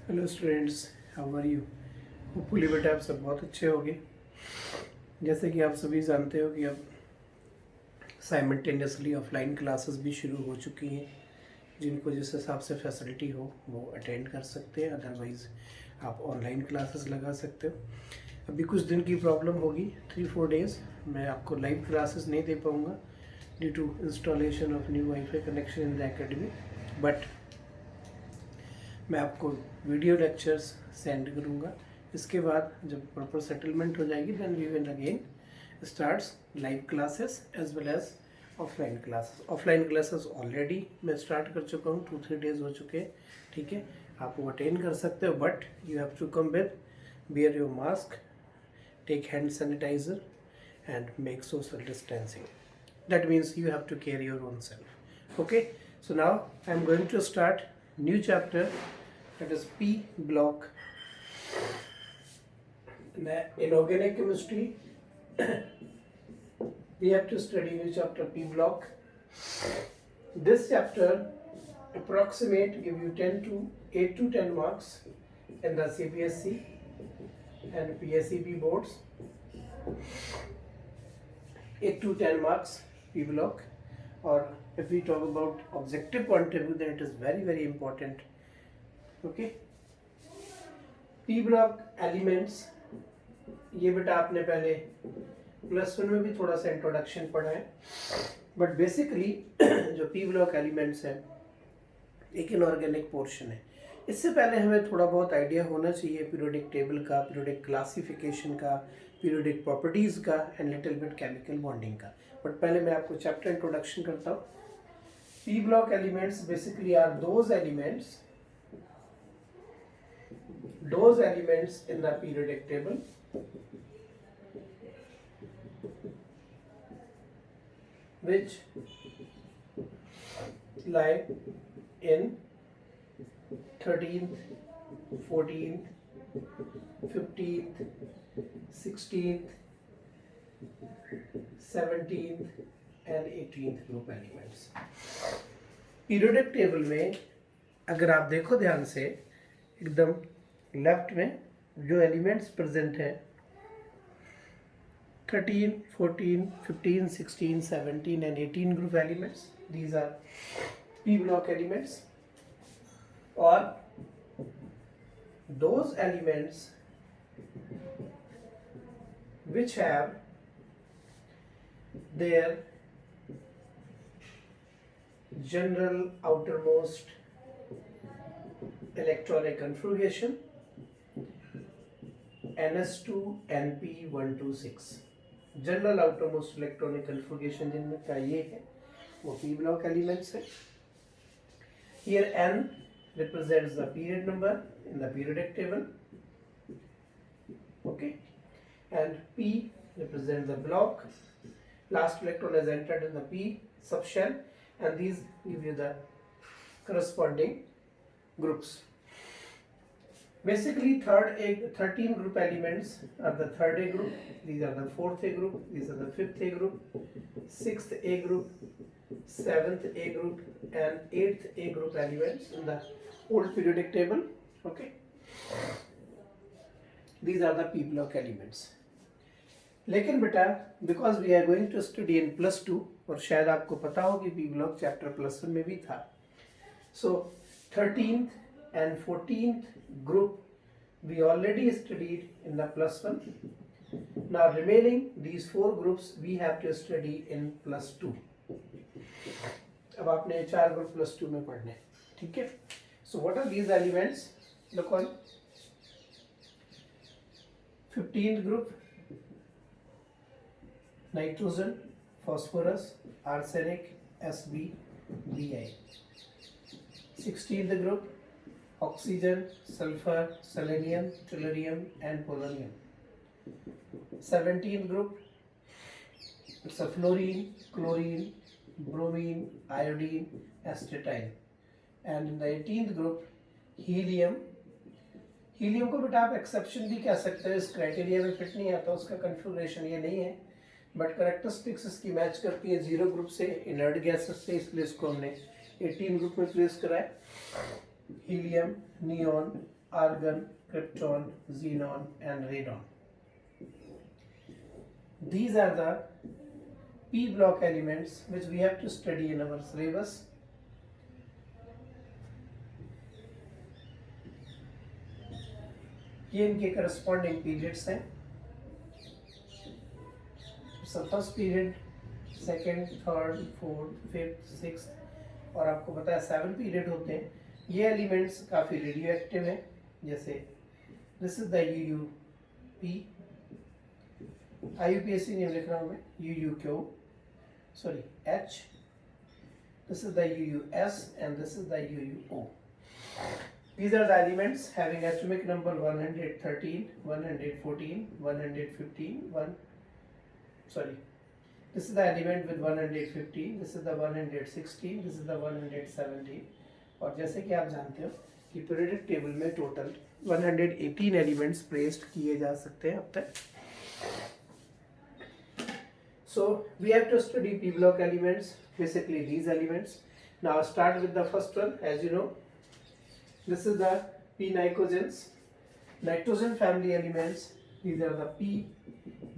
Hello students, how are you. Hopefully बेटा आप सब बहुत अच्छे होंगे। जैसे कि आप सभी जानते हो कि अब साइमल्टेनियसली ऑफलाइन क्लासेस भी शुरू हो चुकी हैं। जिनको जिस हिसाब से फैसिलिटी हो वो अटेंड कर सकते हैं, अदरवाइज़ आप ऑनलाइन क्लासेस लगा सकते हो। अभी कुछ दिन की प्रॉब्लम होगी, 3-4 डेज़ मैं आपको लाइव क्लासेस नहीं दे पाऊँगा due to installation of new wifi connection in the academy, but मैं आपको वीडियो लेक्चर्स सेंड करूँगा। इसके बाद जब प्रॉपर सेटलमेंट हो जाएगी then we will again starts live classes as well as offline classes. Offline classes already मैं start कर चुका हूँ, 2-3 डेज हो चुके हैं। ठीक है, आप वो अटेंड कर सकते हो, but you have to come with wear your mask, take hand sanitizer and make social distancing. That means you have to care your own self. Okay, so now I am going to start new chapter, that is P block, inorganic chemistry. We have to study new chapter P block. This chapter approximate give you 10 to 8 to 10 marks in the CBSE and PSEB boards. 8 to 10 marks P block, or if we talk about objective point of view then it is very important. Okay, P block elements, ये बेटा आपने पहले +1 में भी थोड़ा सा introduction पढ़ा है, बट बेसिकली जो P ब्लॉक एलिमेंट्स है एक इनऑर्गेनिक पोर्शन है। इससे पहले हमें थोड़ा बहुत आइडिया होना चाहिए पीरियोडिक टेबल का, पीरियोडिक क्लासिफिकेशन का, पीरियोडिक प्रॉपर्टीज़ का and little bit chemical bonding का। बट पहले मैं आपको चैप्टर इंट्रोडक्शन करता हूँ। P block elements basically are those elements in the periodic table which lie in 13th, 14th, 15th, 16th, 17th and 18th group elements. Periodic table में अगर आप देखो ध्यान से, एकदम लेफ्ट में जो एलिमेंट्स प्रेजेंट है 13, 14, 15, 16, 17 and 18 group elements, these are P block elements, or those elements which have their general outermost electronic configuration NS2NP126, general outermost electronic configuration जिनका ये है वो P ब्लॉक एलिमेंट्स है। Here N represents the period number in the periodic table, okay, and P represents the block, last electron is entered in the P subshell, and these give you the corresponding groups. Basically 13 group elements are the third A group, these are the fourth A group, these are the fifth A group, sixth A group, seventh A group and eighth A group elements in the old periodic table. Okay, these are the P block elements. लेकिन बेटा because we are going to study in +2, और शायद आपको पता हो कि P block chapter +1 में भी था, so 13th and 14th group we already studied in the +1. Now remaining these 4 groups we have to study in +2. अब आपने 4 ग्रुप +2 में पढ़ने, ठीक है। So what are these elements? Look on 15th group nitrogen, phosphorus, arsenic, Sb, Bi. 16th group oxygen, sulfur, selenium, tellurium and polonium. 17th group it's a fluorine, chlorine, bromine, iodine, astatine. And in the 18th group helium. Helium को बेटा आप exception भी कह सकते हैं, इस criteria में fit नहीं आता, उसका कन्फिगरेशन ये नहीं है, बट करेक्टरिस्टिक्स इसकी मैच करती है 0 ग्रुप से, इनर्ट गैसेस से, इसलिए इसको हमने 18 ग्रुप में प्लेस करा है। Helium, neon, argon, krypton, xenon and radon. These are the p block elements which we have to study in our syllabus. ये इनके करस्पॉन्डिंग पीरियड्स हैं. First period, second, third, fourth, fifth, sixth और आपको पता है 7 period होते हैं. ये एलिमेंट्स काफ़ी रेडियो एक्टिव हैं. जैसे this is the UUP, IUPAC नहीं लिख रहा हूँ मैं, UUQ, sorry H. This is the UUS and this is the UUO. These are the elements having atomic number 113, 114, 115, this is the element with 115, this is the 116, this is the 117. और जैसे कि आप जानते हो कि पीरियोडिक टेबल में total 118 elements placed किए जा सकते हैं अब तक. So we have to study p block elements, basically these elements. Now start with the first one. As you know, this is the p nicogens, nitrogen family elements. These are the p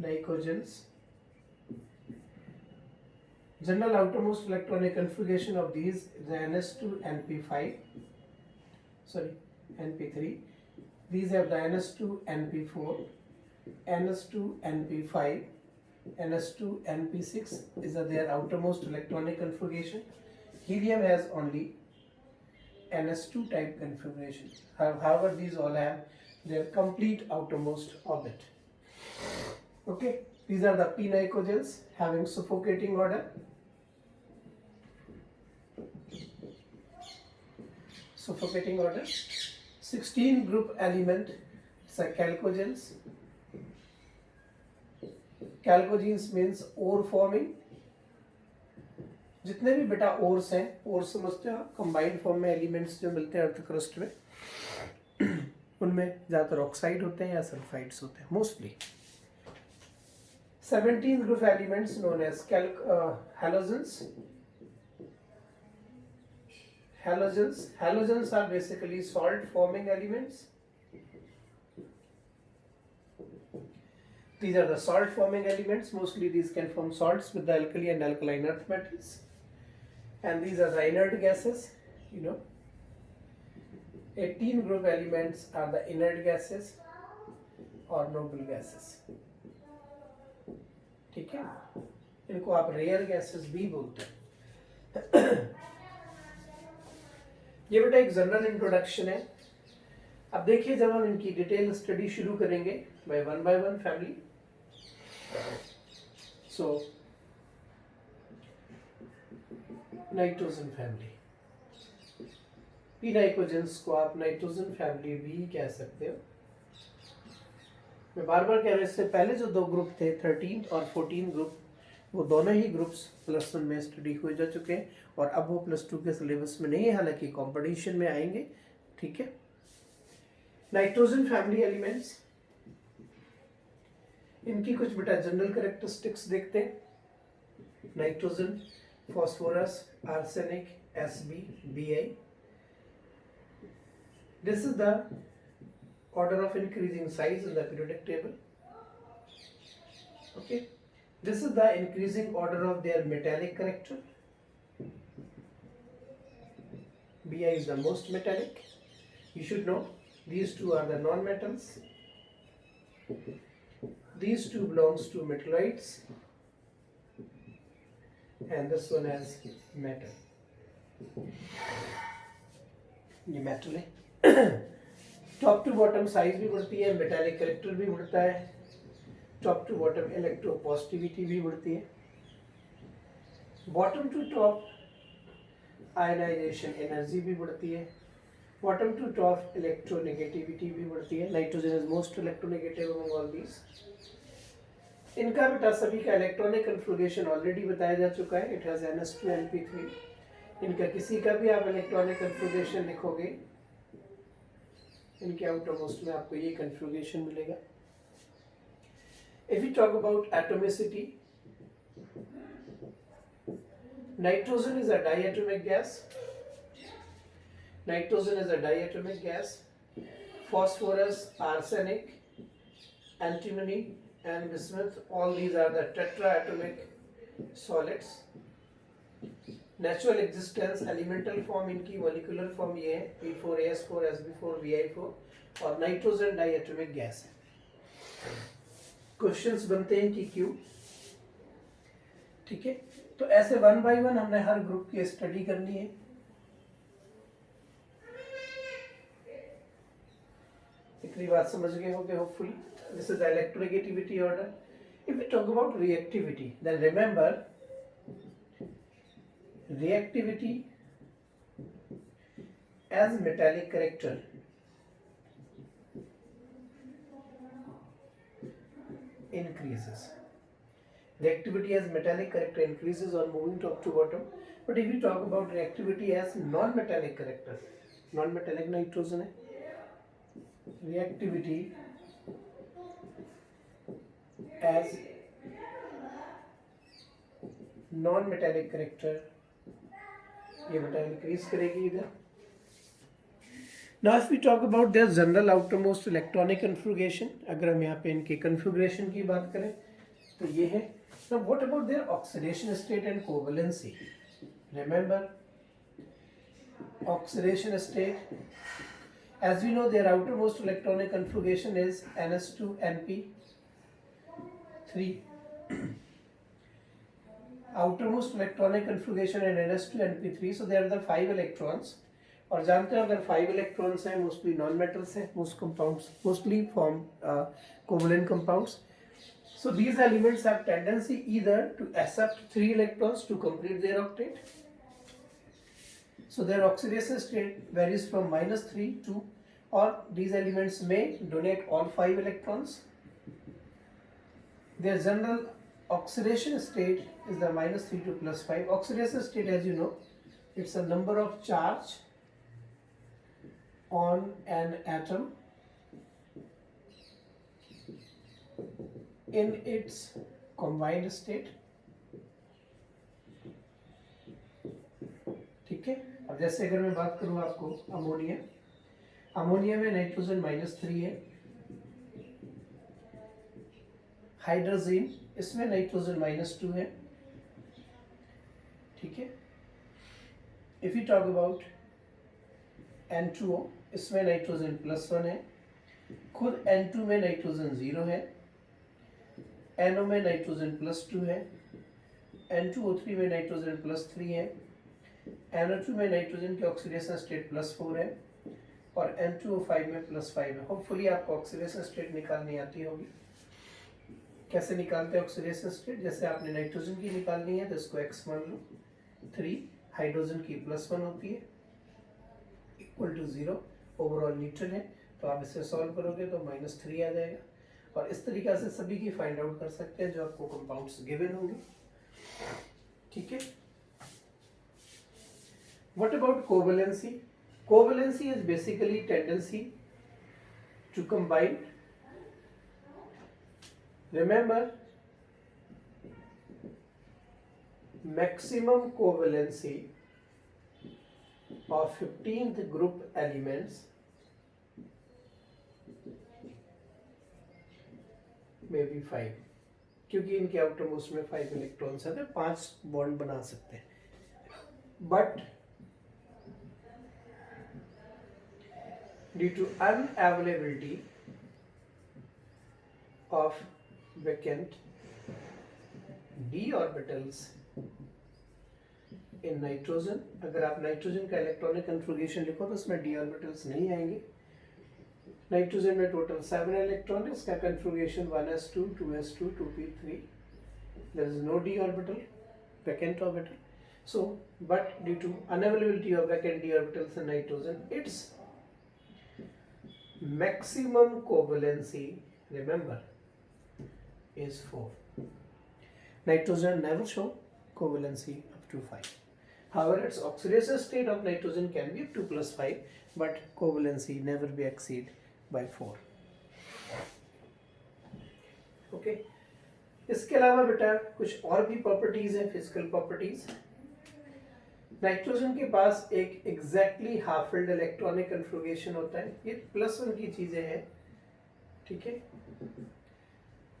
nicogens. General outermost electronic configuration of these is the ns2 np5, np3. These have the ns2 np4, ns2 np5, ns2 np6 is their outermost electronic configuration. Helium has only ns2 type configuration. However, these all have their complete outermost orbit. Okay, these are the p nicogens having suffocating order. Suffocating order. 16 group element, it's a chalcogens. Chalcogens means ore forming. जितने भी बेटा ores हैं, ores समझते हो, combined form में elements जो मिलते हैं अर्थ क्रस्ट में, उनमें ज़्यादातर ऑक्साइड होते हैं या सल्फाइड्स होते हैं mostly. 17 group elements known as halogens. Halogens are basically salt forming elements. These are the salt forming elements. Mostly these can form salts with the alkali and alkaline earth metals. And these are the inert gases, you know. 18 group elements are the inert gases or noble gases. ठीक है, इनको आप rare gases भी बोलते हैं. ये बेटा एक जनरल इंट्रोडक्शन है. अब देखिए जब हम इनकी डिटेल स्टडी शुरू करेंगे by one family. So nitrogen family, P nitrogens को आप नाइट्रोजन फैमिली भी कह सकते हो. मैं बार बार कह रहा हूँ, इससे पहले जो 2 ग्रुप थे 13 और 14 ग्रुप, वो दोनों ही ग्रुप्स +1 में स्टडी हो जा चुके हैं और अब वो +2 के सिलेबस में नहीं है, हालांकि कंपटीशन में आएंगे. ठीक है. नाइट्रोजन फैमिली एलिमेंट्स, इनकी कुछ बेटा जनरल कैरेक्टरिस्टिक्स देखते हैं. Nitrogen, phosphorus, arsenic, Sb, Bi. This is the order of increasing size in the periodic table. Okay, this is the increasing order of their metallic character. Bi is the most metallic. You should know these two are the non-metals. These two belongs to metalloids and this one has metal. ये metal है. Top to bottom size भी बढ़ती है, metallic character भी बढ़ता है, top to bottom electropositivity भी बढ़ती है, bottom to top ionization energy भी बढ़ती है, बॉटम टू टॉप इलेक्ट्रोनेगेटिविटी भी बढ़ती है. Nitrogen is most electronegative among all these. इनका बेटा सभी का इलेक्ट्रॉनिक कन्फिगरेशन ऑलरेडी बताया जा चुका है. It has ns2 np3. इनका किसी का भी आप इलेक्ट्रॉनिक कन्फिगरेशन लिखोगे, इनके आउटरमोस्ट में आपको ये कन्फिगरेशन मिलेगा. If you talk about atomicity, nitrogen is a diatomic gas. Nitrogen is a diatomic gas. phosphorus, arsenic, antimony and bismuth. All these are the tetraatomic solids. Natural existence elemental form इनकी molecular form ये है P4AS4 Sb4Vi4 और nitrogen diatomic gas है। Questions बनते हैं कि क्यों, ठीक है। तो ऐसे 1 by 1 हमने हर ग्रुप की स्टडी करनी है। इतनी बात समझ गए होंगे hopefully. This is electronegativity order. If we talk about reactivity then remember reactivity as metallic character increases. Reactivity as metallic character increases on moving top to bottom. But if we talk about reactivity as non-metallic character, non-metallic nitrogen है, reactivity as non-metallic character ये बेटा increase करेगी इधर। Now if we talk about their general outermost electronic configuration, अगर हम यहाँ पे इनके कन्फिगरेशन की बात करें तो ये है। Now what about their oxidation state and covalency. Remember oxidation state, as we know their outermost electronic configuration is ns2np3 outermost electronic configuration and ns2np3, so there are the 5 electrons। और जानते हो अगर 5 electrons हैं mostly non metals हैं, most compounds mostly form covalent compounds. So these elements have tendency either to accept 3 electrons to complete their octet, so their oxidation state varies from -3 to, or these elements may donate all 5 electrons। Their general oxidation state is the -3 to +5। Oxidation state, as you know, it's a number of charge on an atom in its combined state, ठीक है। अब जैसे अगर मैं बात करूं आपको ammonia, ammonia में नाइट्रोजन -3 है, हाइड्रोजन इसमें नाइट्रोजन -2 है, ठीक है। If you talk about N2O, इसमें नाइट्रोजन +1 है, खुद N2 में नाइट्रोजन 0 है, NO में नाइट्रोजन +2 है, N2O3 में नाइट्रोजन +3 है, NO2 में नाइट्रोजन की ऑक्सीडेशन स्टेट +4 है और N2O5 में +5 है। होपफुली आपको ऑक्सीडेशन स्टेट निकालनी आती होगी। कैसे निकालते हैं ऑक्सीडेशन स्टेट, जैसे आपने नाइट्रोजन की निकालनी है तो इसको x मान लो, 3 हाइड्रोजन की +1 होती है इक्वल टू 0, ओवरऑल न्यूट्रल है, तो आप इसे सॉल्व करोगे तो -3 आ जाएगा। और इस तरीके से सभी की फाइंड आउट कर सकते हैं जो आपको कंपाउंड्स गिवन होंगे, ठीक है। What about covalency. Covalency is basically tendency to combine. Remember, maximum covalency of 15th group elements may be 5, क्योंकि इनके आउटरमोस्ट में 5 इलेक्ट्रॉन्स हैं तो 5 बॉन्ड बना सकते हैं। But due to unavailability of vacant d orbitals in nitrogen, अगर आप नाइट्रोजन का इलेक्ट्रॉनिक कन्फिगरेशन लिखो तो इसमें d orbitals नहीं आएंगे। नाइट्रोजन में टोटल 7 इलेक्ट्रॉन है, इसका configuration 1s2 2s2 2p3, there is no d orbital, vacant orbital। So but due to unavailability of vacant d orbitals in nitrogen, its maximum covalency, remember, is 4। Nitrogen never show covalency up to 5. However, its oxidation state of nitrogen can be up to +5, but covalency never be exceed by 4। Okay. इसके अलावा बेटा कुछ और भी properties हैं, physical properties. Nitrogen के पास एक exactly half filled electronic configuration होता है, ये +1 की चीजें हैं, ठीक है।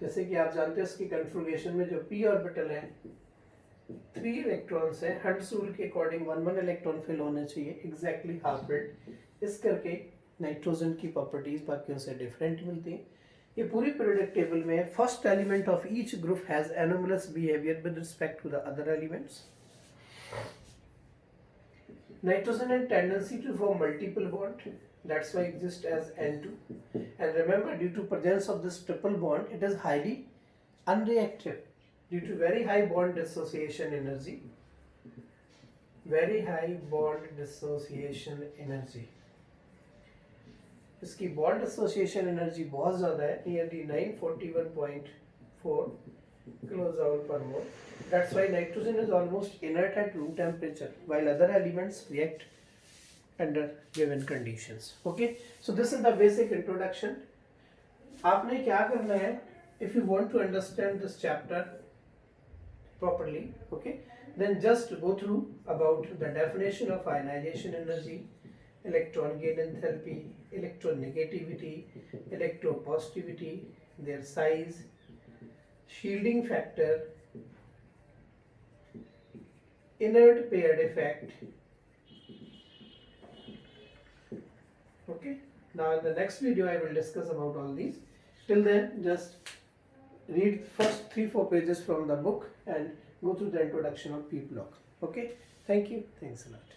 जैसे कि आप जानते हैं इसकी कन्फिग्रेशन में जो p ऑर्बिटल है 3 इलेक्ट्रॉन्स है, हंट्स रूल के अकॉर्डिंग 1 इलेक्ट्रॉन फिल होने चाहिए, एग्जैक्टली हाफ फिल्ड। इस करके नाइट्रोजन की प्रॉपर्टीज बाकियों से डिफरेंट मिलती हैं। ये पूरी पीरियोडिक टेबल में first element of each group has anomalous behaviour with respect to the other elements. Nitrogen has tendency to form multiple bond, that's why it exists as N2. And remember, due to presence of this triple bond, it is highly unreactive due to very high bond dissociation energy. Very high bond dissociation energy. इसकी bond association energy बहुत ज़्यादा है, nearly 941.4 kilojoule पर मोल. That's why nitrogen is almost inert at room temperature, while other elements react under given conditions. Okay, so this is the basic introduction. आपने क्या करना है, if you want to understand this chapter properly, okay, then just go through about the definition of ionization energy, electron gain enthalpy, electronegativity, electropositivity, their size, shielding factor, inert paired effect. Okay, now in the next video I will discuss about all these. Till then, just read first 3-4 pages from the book and go through the introduction of P block. Okay, thank you, thanks a lot.